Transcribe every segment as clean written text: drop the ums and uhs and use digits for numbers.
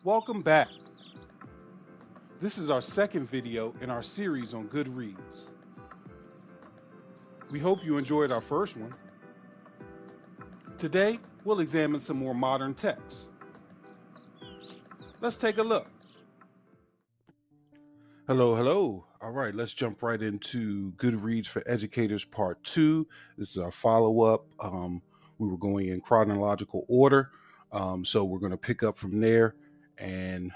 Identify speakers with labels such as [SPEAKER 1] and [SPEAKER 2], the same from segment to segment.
[SPEAKER 1] Welcome back. This is our second video in our series on good reads. We hope you enjoyed our first one. Today, we'll examine some more modern texts. Let's take a look. Hello. All right, let's jump right into Good Reads for Educators Part 2. This is our follow-up. We were going in chronological order, so we're going to pick up from there and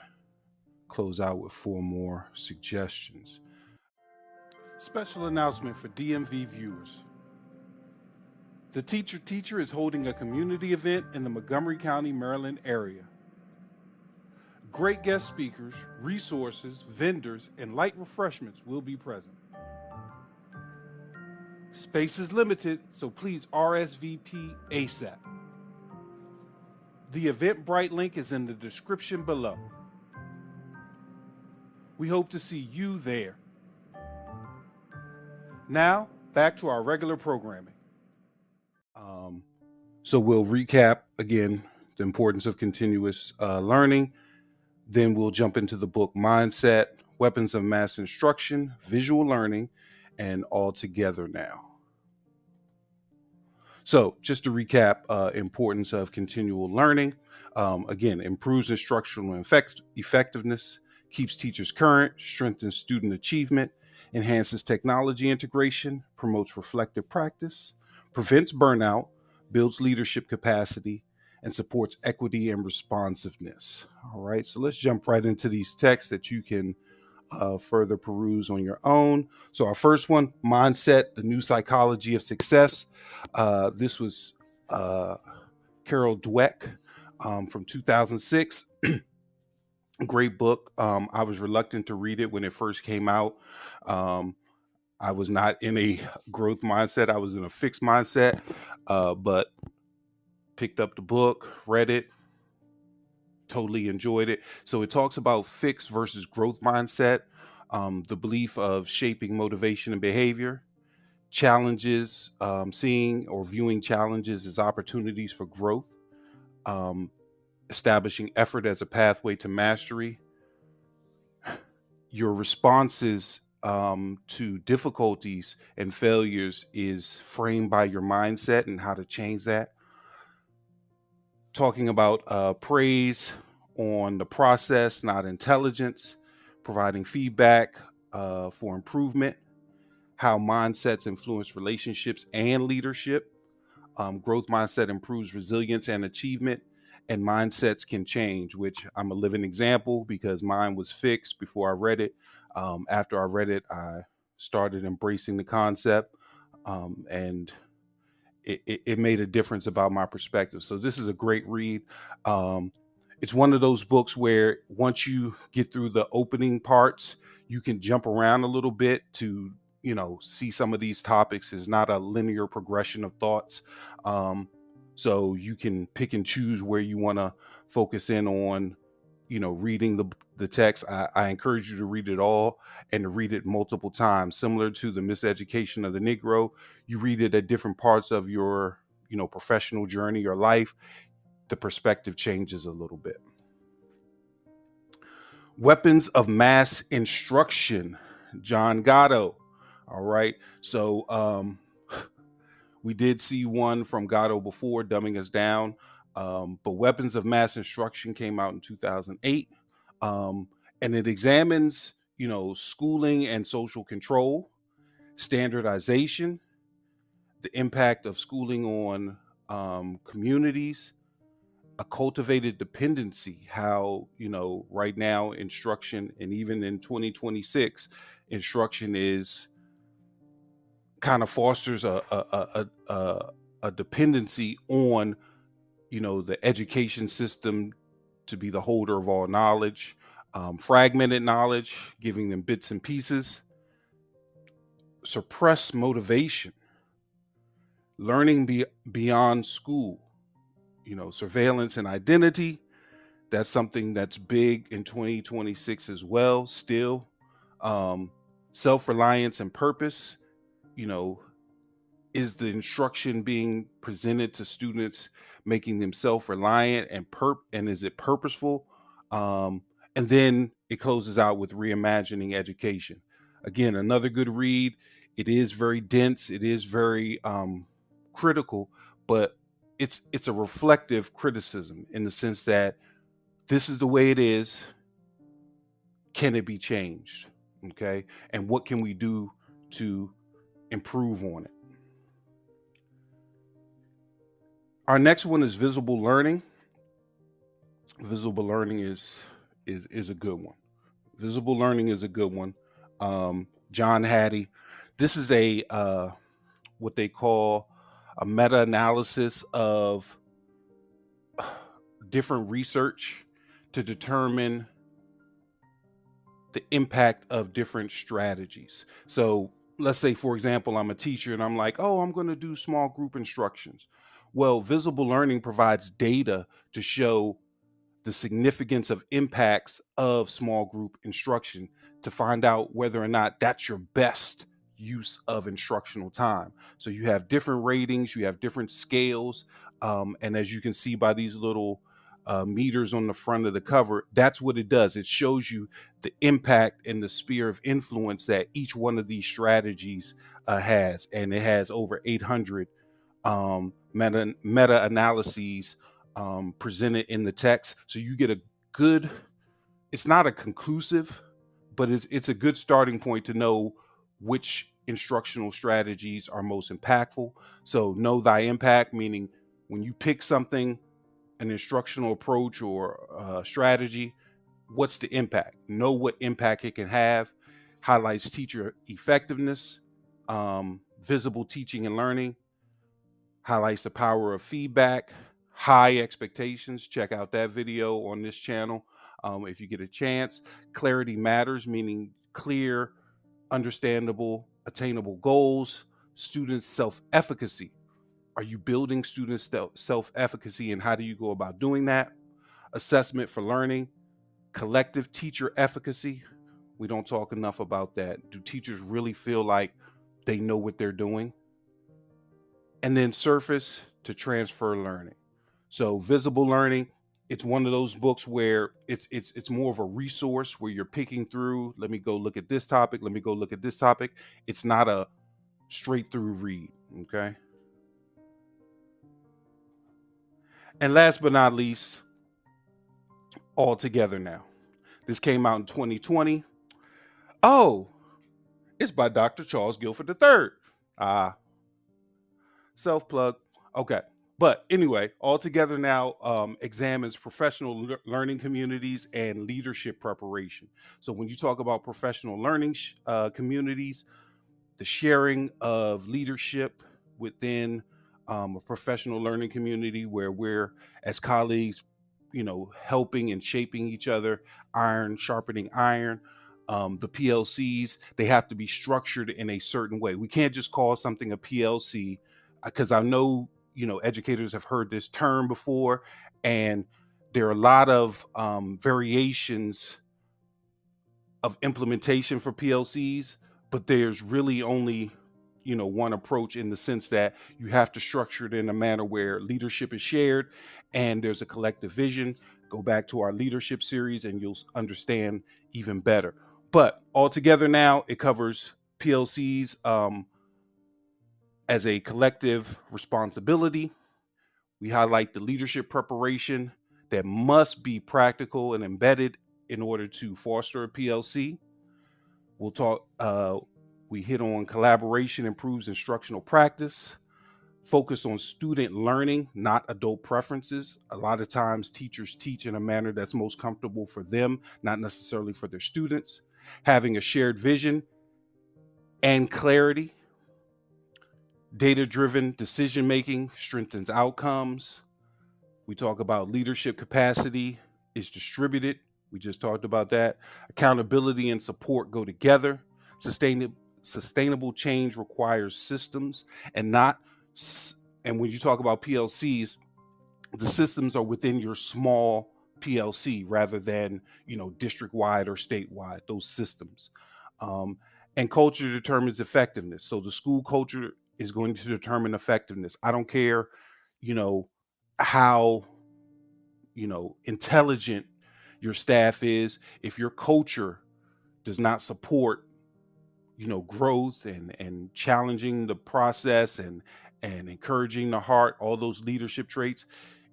[SPEAKER 1] close out with 4 more suggestions. Special announcement for DMV viewers. The Teacher is holding a community event in the Montgomery County, Maryland area. Great guest speakers, resources, vendors, and light refreshments will be present. Space is limited, so please RSVP ASAP. The EventBrite link is in the description below. We hope to see you there. Now, back to our regular programming. So we'll recap again the importance of continuous learning. Then we'll jump into the book Mindset, Weapons of Mass Instruction, Visual Learning, and All Together Now. So just to recap, importance of continual learning. Again, improves instructional effectiveness, keeps teachers current, strengthens student achievement, enhances technology integration, promotes reflective practice, prevents burnout, builds leadership capacity, and supports equity and responsiveness. All right, so let's jump right into these texts that you can further peruse on your own. So our first one, Mindset, the New Psychology of Success. This was Carol Dweck from 2006. Great book. I was reluctant to read it when it first came out. I was not in a growth mindset. I was in a fixed mindset, but picked up the book, read it, totally enjoyed it. So it talks about fixed versus growth mindset, the belief of shaping motivation and behavior, challenges, seeing or viewing challenges as opportunities for growth, establishing effort as a pathway to mastery, your responses to difficulties and failures is framed by your mindset and how to change that. Talking about praise on the process, not intelligence, providing feedback for improvement, how mindsets influence relationships and leadership. Growth mindset improves resilience and achievement, and mindsets can change, which I'm a living example because mine was fixed before I read it. After I read it, I started embracing the concept, and it made a difference about my perspective. So this is a great read. It's one of those books where once you get through the opening parts, you can jump around a little bit to, see some of these topics. Is not a linear progression of thoughts. So you can pick and choose where you want to focus in on, reading the text. I encourage you to read it all and to read it multiple times. Similar to the Miseducation of the Negro, you read it at different parts of your, professional journey or life. The perspective changes a little bit. Weapons of Mass Instruction, John Gatto. All right. So we did see one from Gatto before, Dumbing Us Down. But Weapons of Mass Instruction came out in 2008. And it examines, schooling and social control, standardization, the impact of schooling on communities, a cultivated dependency, how, right now instruction, and even in 2026, instruction is kind of fosters a dependency on, the education system to be the holder of all knowledge, fragmented knowledge, giving them bits and pieces, suppress motivation, learning beyond school, surveillance and identity. That's something that's big in 2026 as well. Still, self-reliance and purpose. Is the instruction being presented to students making them self-reliant and is it purposeful? Um, and then it closes out with reimagining education. Again, another good read. It is very dense. It is very critical, but it's a reflective criticism in the sense that this is the way it is. Can it be changed? Okay, and what can we do to improve on it? Our next one is visible learning. Visible learning is a good one. Visible learning is a good one. John Hattie. This is a what they call a meta-analysis of different research to determine the impact of different strategies. So let's say, for example, I'm a teacher and I'm like, oh, I'm going to do small group instructions. Well, visible learning provides data to show the significance of impacts of small group instruction to find out whether or not that's your best use of instructional time. So you have different ratings, you have different scales, and as you can see by these little meters on the front of the cover, that's what it does. It shows you the impact and the sphere of influence that each one of these strategies has, and it has over 800 meta analyses presented in the text, so you get a good. It's not a conclusive, but it's a good starting point to know which instructional strategies are most impactful. So know thy impact, meaning when you pick something, an instructional approach or strategy, what's the impact? Know what impact it can have. Highlights teacher effectiveness, visible teaching and learning, highlights the power of feedback, high expectations. Check out that video on this channel if you get a chance. Clarity matters, meaning clear, understandable, attainable goals. Students' self-efficacy. Are you building students' self-efficacy, and how do you go about doing that? Assessment for learning, collective teacher efficacy. We don't talk enough about that. Do teachers really feel like they know what they're doing? And then surface to transfer learning. So visible learning, it's one of those books where it's more of a resource where you're picking through, let me go look at this topic, let me go look at this topic. It's not a straight through read, okay? And last but not least, All Together Now. This came out in 2020. Oh, it's by Dr. Charles Guilford III. Self plug. Okay. But anyway, All Together Now examines professional learning communities and leadership preparation. So when you talk about professional learning communities, the sharing of leadership within a professional learning community where we're, as colleagues, helping and shaping each other, iron sharpening iron. The PLCs, they have to be structured in a certain way. We can't just call something a PLC, because I know, educators have heard this term before, and there are a lot of variations of implementation for PLCs, but there's really only, one approach, in the sense that you have to structure it in a manner where leadership is shared and there's a collective vision. Go back to our leadership series and you'll understand even better. But All Together Now, it covers PLCs as a collective responsibility. We highlight the leadership preparation that must be practical and embedded in order to foster a PLC. We'll talk, we hit on collaboration improves instructional practice, focus on student learning, not adult preferences. A lot of times teachers teach in a manner that's most comfortable for them, not necessarily for their students. Having a shared vision and clarity. Data-driven decision-making strengthens outcomes. We talk about leadership capacity is distributed. We just talked about that. Accountability and support go together. Sustainable change requires systems and not. And when you talk about PLCs, the systems are within your small PLC rather than, district-wide or statewide. Those systems. And culture determines effectiveness. So the school culture is going to determine effectiveness. I don't care, how, intelligent your staff is, if your culture does not support, growth and challenging the process and encouraging the heart, all those leadership traits,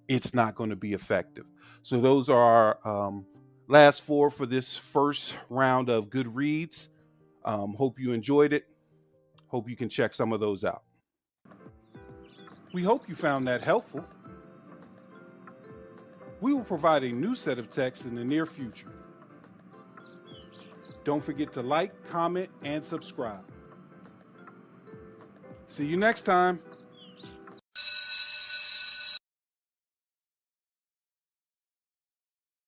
[SPEAKER 1] it's not going to be effective. So those are our last four for this first round of good reads. Hope you enjoyed it. Hope you can check some of those out. We hope you found that helpful. We will provide a new set of texts in the near future. Don't forget to like, comment, and subscribe. See you next time.